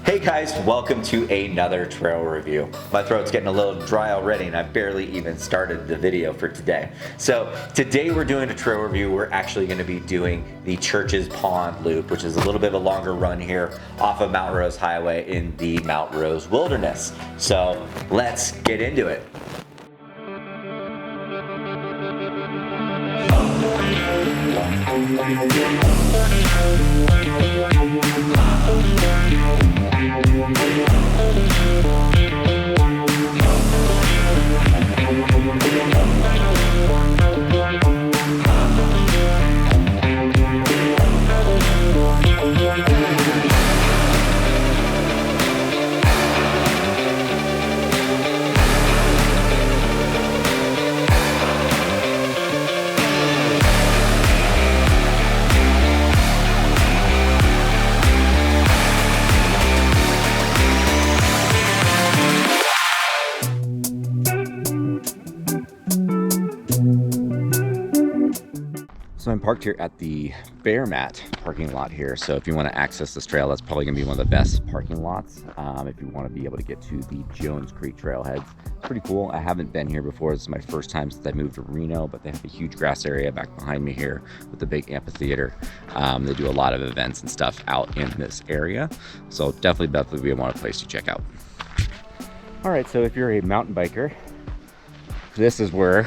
Hey guys, welcome to another trail review. My throat's getting a little dry already and I barely even started the video for today. So today we're doing a trail review. We're actually going to be doing the Church's Pond Loop, which is a little bit of a longer run here off of Mount Rose Highway in the Mount Rose Wilderness. So let's get into it. So I'm parked here at the Bear Mat parking lot here. So if you want to access this trail, that's probably going to be one of the best parking lots. If you want to be able to get to the Jones Creek trailheads, it's pretty cool. I haven't been here before. This is my first time since I moved to Reno, but they have a huge grass area back behind me here with the big amphitheater. They do a lot of events and stuff out in this area. So definitely be one place to check out. All right, so if you're a mountain biker, this is where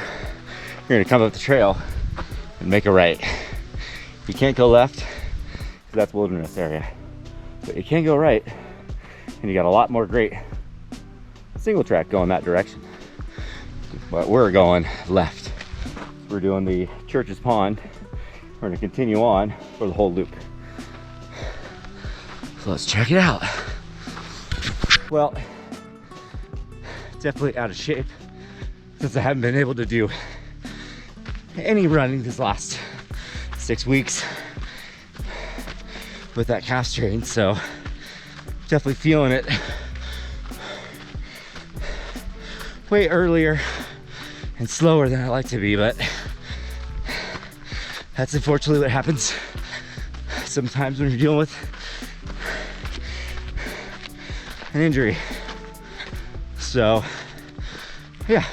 you're going to come up the trail and make a right. You can't go left because that's wilderness area, but you can go right, and you got a lot more great single track going that direction. But we're going left. We're doing the Church's Pond. We're gonna continue on for the whole loop. So let's check it out. Well, definitely out of shape since I haven't been able to do any running this last 6 weeks with that calf strain, so definitely feeling it way earlier and slower than I like to be, but that's unfortunately what happens sometimes when you're dealing with an injury. So yeah,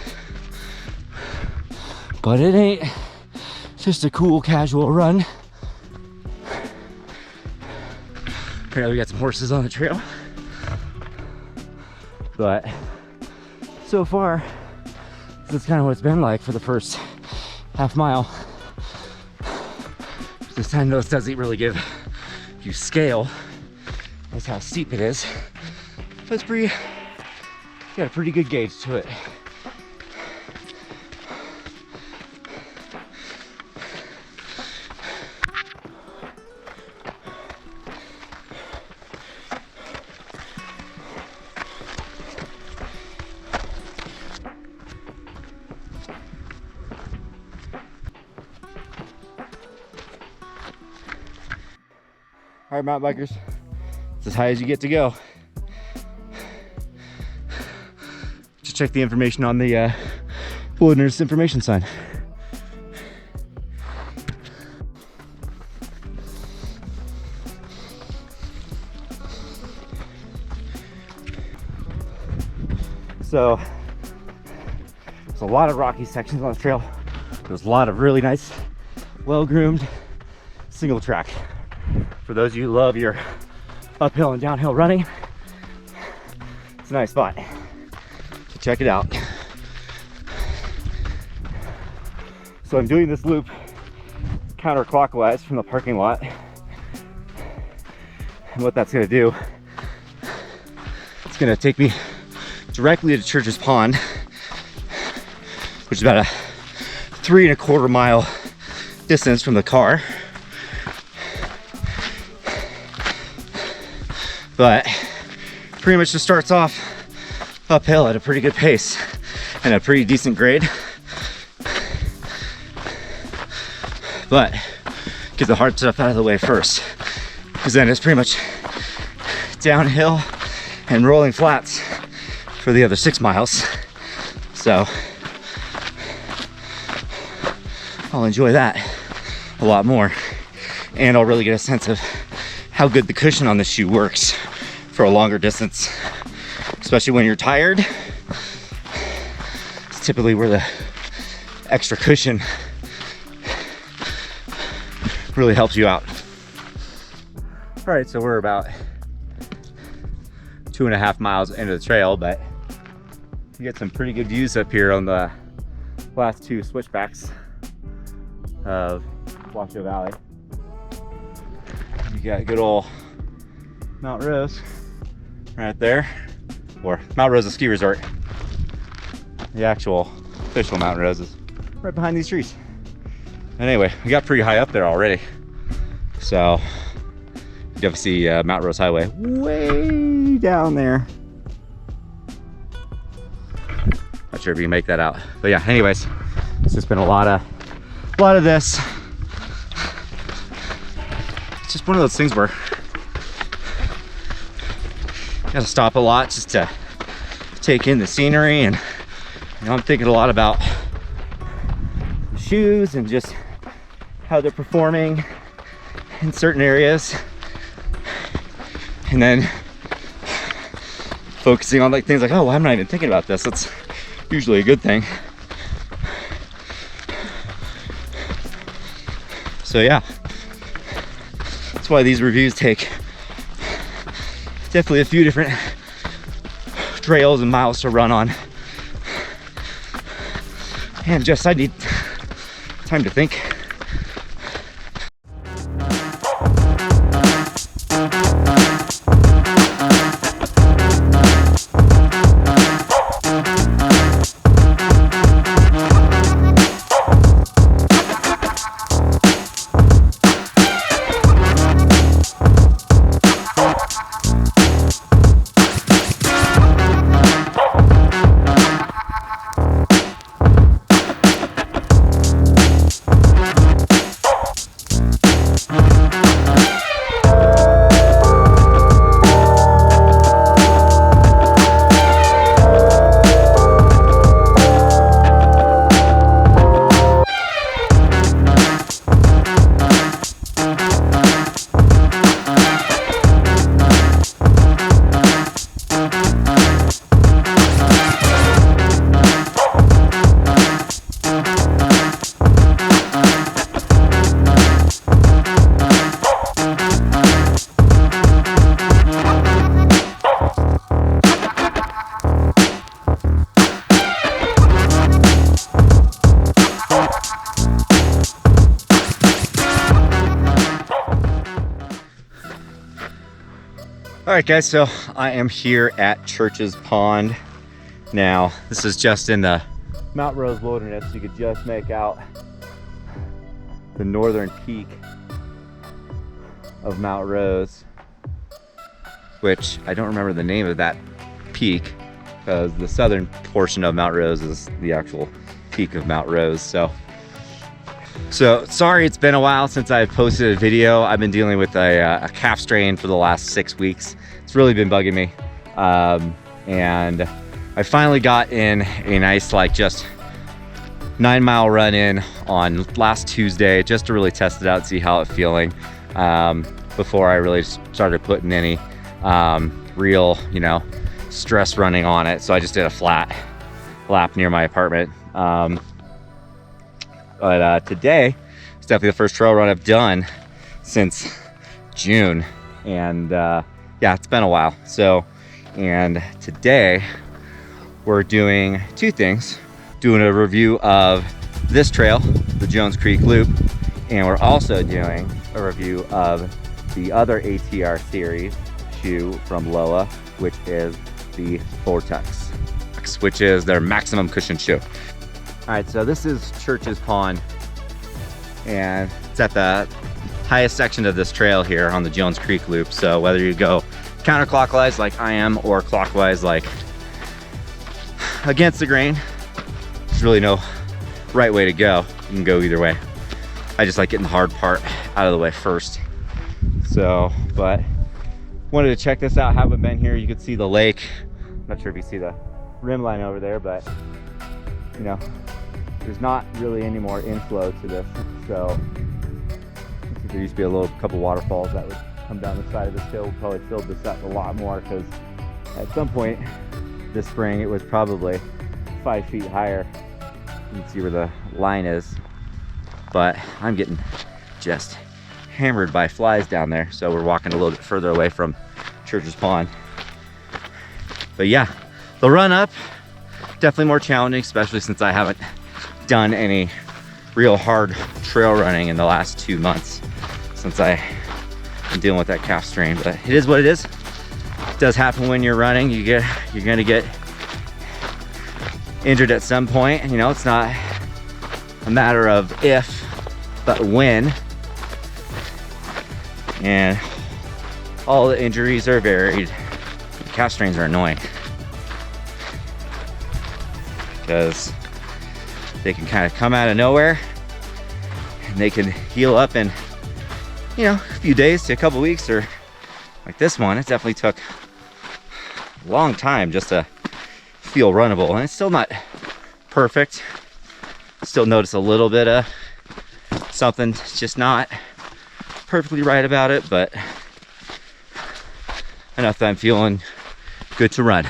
but it ain't just a cool casual run. Apparently we got some horses on the trail, but so far this is kind of what it's been like for the first half mile. This time notice doesn't really give you scale. That's how steep it is, but it's pretty, got a pretty good gauge to it. All right, mountain bikers, it's as high as you get to go. Just check the information on the wilderness information sign. So there's a lot of rocky sections on the trail. There's a lot of really nice, well-groomed single track. For those of you who love your uphill and downhill running, it's a nice spot. So check it out. So I'm doing this loop counterclockwise from the parking lot. And what that's gonna do, it's gonna take me directly to Church's Pond, which is about a 3¼ mile distance from the car. But pretty much just starts off uphill at a pretty good pace and a pretty decent grade. But get the hard stuff out of the way first, because then it's pretty much downhill and rolling flats for the other 6 miles. So I'll enjoy that a lot more, and I'll really get a sense of how good the cushion on the shoe works for a longer distance, especially when you're tired. It's typically where the extra cushion really helps you out. All right, so we're about 2.5 miles into the trail, but you get some pretty good views up here on the last 2 switchbacks of Washoe Valley. You got good old Mount Rose right there, or Mount Rose Ski Resort. The actual official Mount Rose is right behind these trees. And anyway, we got pretty high up there already, so you definitely see Mount Rose Highway way down there. Not sure if you can make that out, but yeah. Anyways, it's just been a lot of this. It's just one of those things where you gotta stop a lot just to take in the scenery, and you know, I'm thinking a lot about the shoes and just how they're performing in certain areas, and then focusing on like things like, oh, well, I'm not even thinking about this. That's usually a good thing. So yeah, that's why these reviews take definitely a few different trails and miles to run on, and just I need time to think. All right, guys, so I am here at Church's Pond. Now, this is just in the Mount Rose Wilderness. You could just make out the northern peak of Mount Rose, which I don't remember the name of that peak, because the southern portion of Mount Rose is the actual peak of Mount Rose. So sorry, it's been a while since I've posted a video. I've been dealing with a calf strain for the last 6 weeks. It's really been bugging me. And I finally got in a nice, like, just 9-mile run in on last Tuesday, just to really test it out and see how it's feeling, before I really started putting any real, you know, stress running on it. So I just did a flat lap near my apartment. But today it's definitely the first trail run I've done since June, and yeah, it's been a while. So, and today we're doing 2 things: doing a review of this trail, the Jones Creek Loop, and we're also doing a review of the other ATR series shoe from Lowa, which is the Fortux, which is their maximum cushion shoe. All right, so this is Church's Pond, and it's at the highest section of this trail here on the Jones Creek Loop. So whether you go counterclockwise like I am, or clockwise like against the grain, there's really no right way to go. You can go either way. I just like getting the hard part out of the way first. So, but wanted to check this out. Haven't been here. You can see the lake. Not sure if you see the rim line over there, but you know, there's not really any more inflow to this. So there used to be a couple waterfalls that would come down the side of this hill. We'll probably fill this up a lot more because at some point this spring it was probably 5 feet higher. You can see where the line is, but I'm getting just hammered by flies down there, so we're walking a little bit further away from Church's Pond. But yeah, the run up definitely more challenging, especially since I haven't done any real hard trail running in the last 2 months since I've been dealing with that calf strain. But it is what it is. It does happen when you're running. You're gonna get injured at some point. You know, it's not a matter of if, but when. And all the injuries are varied. Calf strains are annoying because they can kind of come out of nowhere and they can heal up in, you know, a few days to a couple weeks, or like this one, it definitely took a long time just to feel runnable. And it's still not perfect. Still notice a little bit of something just not perfectly right about it, but enough that I'm feeling good to run.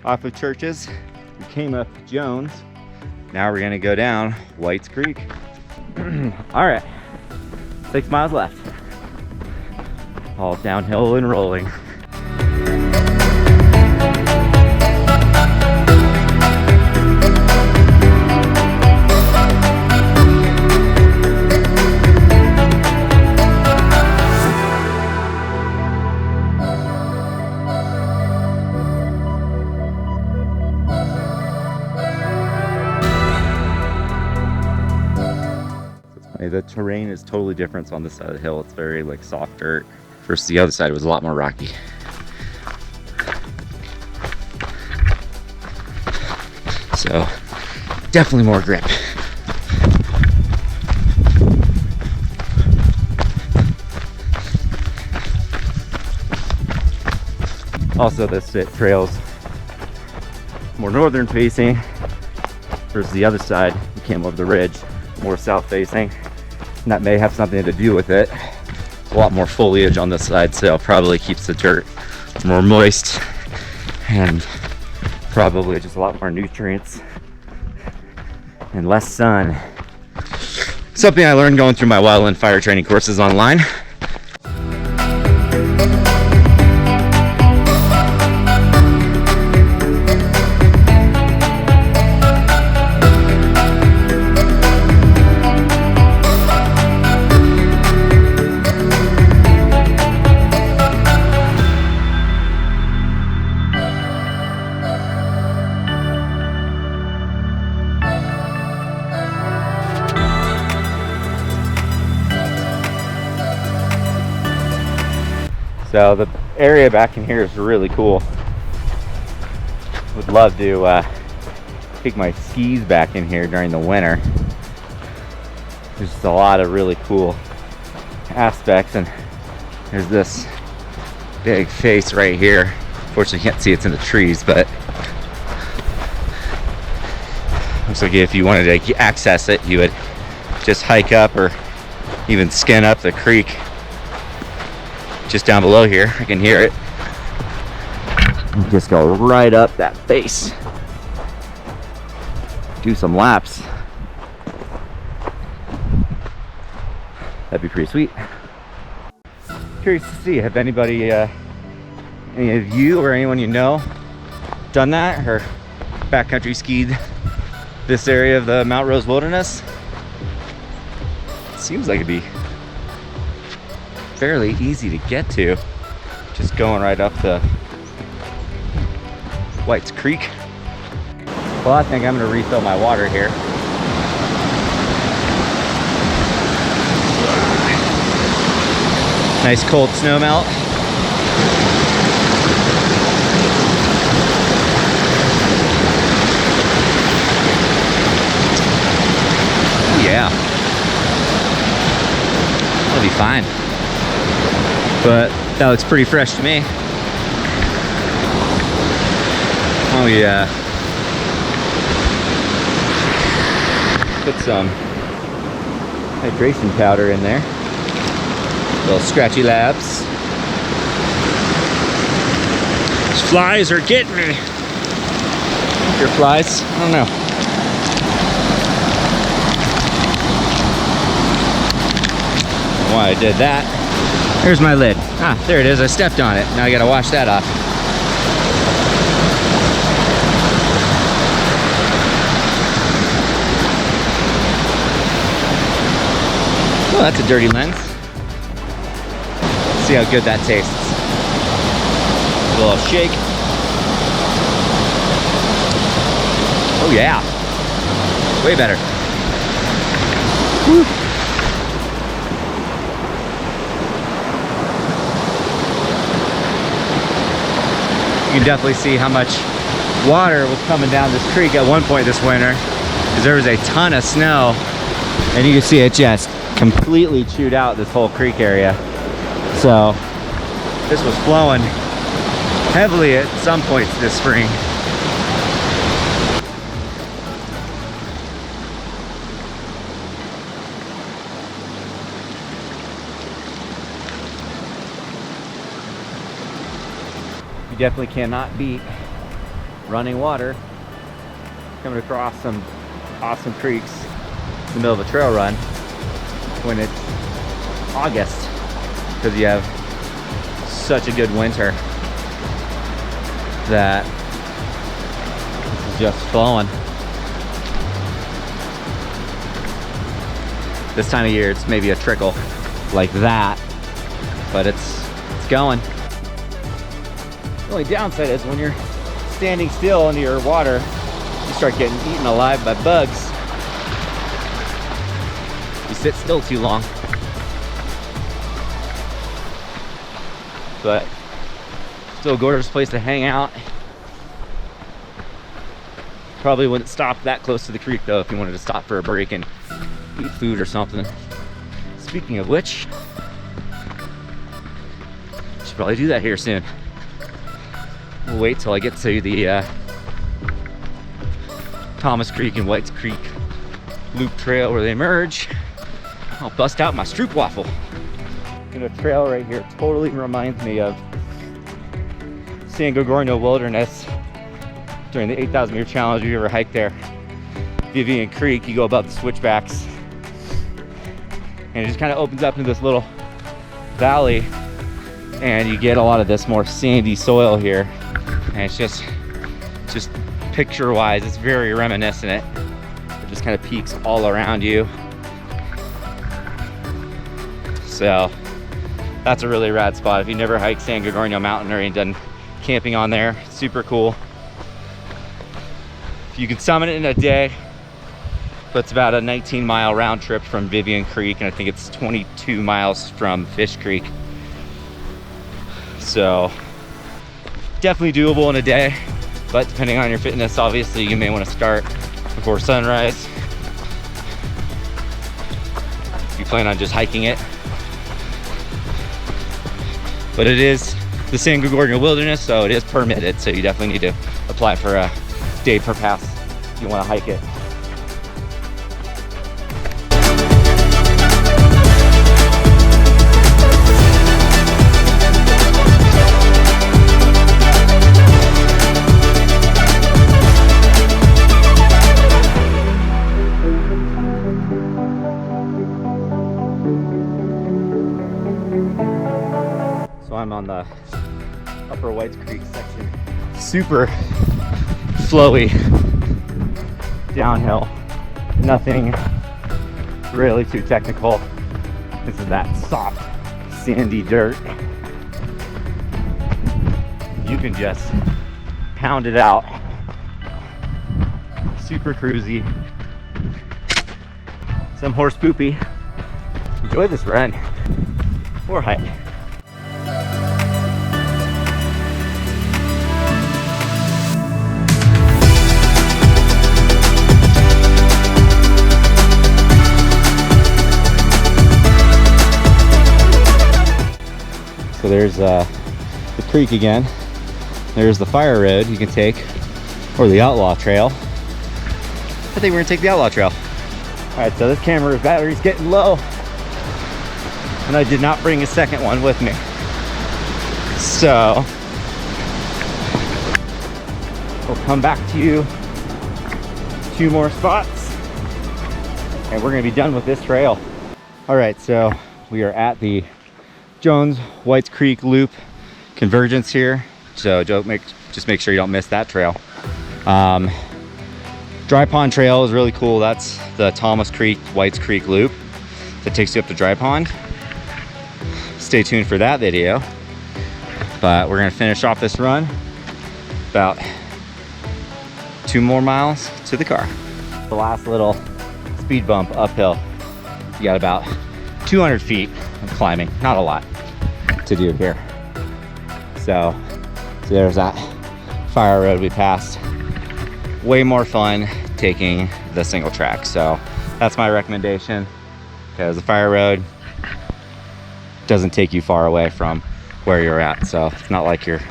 Off of Church's, we came up Jones. Now we're gonna go down White's Creek. All right, 6 miles left. All downhill and rolling. The terrain is totally different on this side of the hill. It's very like soft dirt versus the other side was a lot more rocky. So definitely more grip. Also, this trail's more northern facing versus the other side. We came over the ridge, more south facing. And that may have something to do with it. A lot more foliage on this side, so probably keeps the dirt more moist and probably just a lot more nutrients and less sun. Something I learned going through my wildland fire training courses online. So the area back in here is really cool. Would love to take my skis back in here during the winter. There's just a lot of really cool aspects, and there's this big face right here. Unfortunately, you can't see it's in the trees, but looks like if you wanted to access it, you would just hike up or even skin up the creek. Just down below here, I can hear it. Just go right up that face. Do some laps. That'd be pretty sweet. Curious to see, have anybody, any of you or anyone you know done that or backcountry skied this area of the Mount Rose Wilderness? Seems like it'd be fairly easy to get to, just going right up the White's Creek. Well, I think I'm gonna refill my water here. Nice cold snow melt. That looks pretty fresh to me. Oh yeah. Put some hydration powder in there. Little scratchy labs. These flies are getting me. Your flies? I don't know. I don't know why I did that. Here's my lid. Ah, there it is. I stepped on it. Now I gotta wash that off. Oh, that's a dirty lens. Let's see how good that tastes. A little shake. Oh yeah. Way better. Woo. You can definitely see how much water was coming down this creek at one point this winter, because there was a ton of snow, and you can see it just completely chewed out this whole creek area. So this was flowing heavily at some points this spring. You definitely cannot beat running water coming across some awesome creeks in the middle of a trail run when it's August, because you have such a good winter that this is just flowing. This time of year it's maybe a trickle like that, but it's going. The only downside is when you're standing still under your water, you start getting eaten alive by bugs. You sit still too long. But still a gorgeous place to hang out. Probably wouldn't stop that close to the creek though if you wanted to stop for a break and eat food or something. Speaking of which, should probably do that here soon. We'll wait till I get to the Thomas Creek and Whites Creek loop trail where they merge. I'll bust out my stroopwafel. And the trail right here totally reminds me of San Gorgonio Wilderness during the 8,000 meter challenge. If you ever hiked there, Vivian Creek, you go above the switchbacks and it just kind of opens up into this little valley, and you get a lot of this more sandy soil here, and it's just picture wise it's very reminiscent. It just kind of peaks all around you. So that's a really rad spot. If you never hiked San Gorgonio Mountain or ain't done camping on there, it's super cool. You can summit it in a day, but it's about a 19-mile round trip from Vivian Creek, and I think it's 22 miles from Fish Creek. So definitely doable in a day, but depending on your fitness, obviously you may want to start before sunrise if you plan on just hiking it. But it is the San Gorgonio Wilderness, so it is permitted, so you definitely need to apply for a day per pass if you want to hike it. I'm on the upper Whites Creek section. Super flowy downhill. Nothing really too technical. This is that soft, sandy dirt. You can just pound it out. Super cruisy. Some horse poopy. Enjoy this run or hike. So there's the creek again. There's the fire road you can take, or the outlaw trail. I think we're gonna take the outlaw trail. All right, so this camera's battery's getting low, and I did not bring a second one with me. So we'll come back to you 2 more spots, and we're gonna be done with this trail. All right, so we are at the Jones Whites Creek Loop convergence here. So just make sure you don't miss that trail. Dry Pond Trail is really cool. That's the Thomas Creek Whites Creek Loop that takes you up to Dry Pond. Stay tuned for that video. But we're gonna finish off this run. About 2 more miles to the car. The last little speed bump uphill. You got about 200 feet of climbing, not a lot to do here. So there's that fire road we passed. Way more fun taking the single track. So that's my recommendation, because the fire road doesn't take you far away from where you're at. So it's not like you're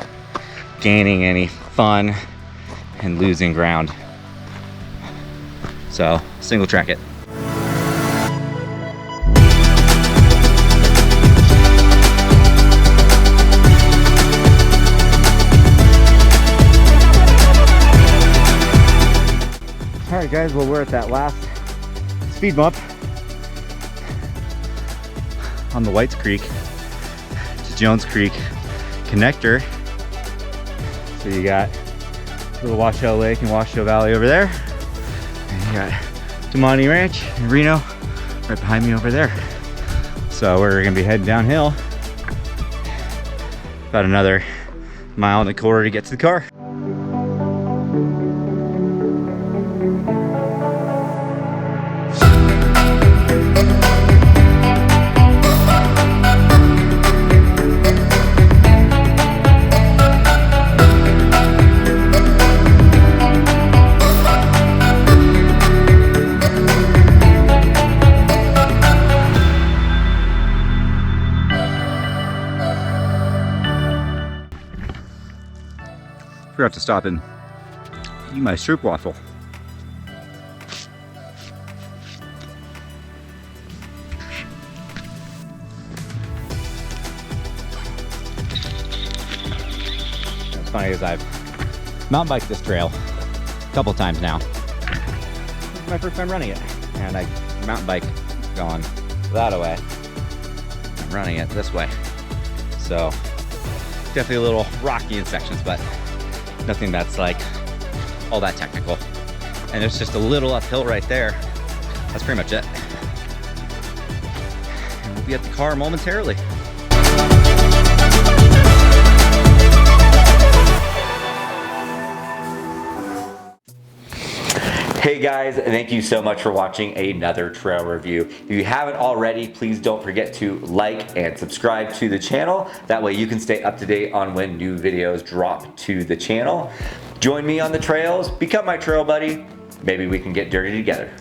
gaining any fun and losing ground. So single track it. All right, guys, well, we're at that last speed bump on the Whites Creek to Jones Creek connector. So you got little Washoe Lake and Washoe Valley over there, and you got Damani Ranch and Reno right behind me over there. So we're gonna be heading downhill about another 1.25 miles to get to the car. Forgot to stop and eat my soup waffle. What's funny is I've mountain biked this trail a couple times now. This is my first time running it, and I mountain bike going that way. I'm running it this way, so definitely a little rocky in sections, but nothing that's like all that technical. And there's just a little uphill right there. That's pretty much it. And we'll be at the car momentarily. Hey guys, thank you so much for watching another trail review. If you haven't already, please don't forget to like and subscribe to the channel. That way you can stay up to date on when new videos drop to the channel. Join me on the trails, become my trail buddy. Maybe we can get dirty together.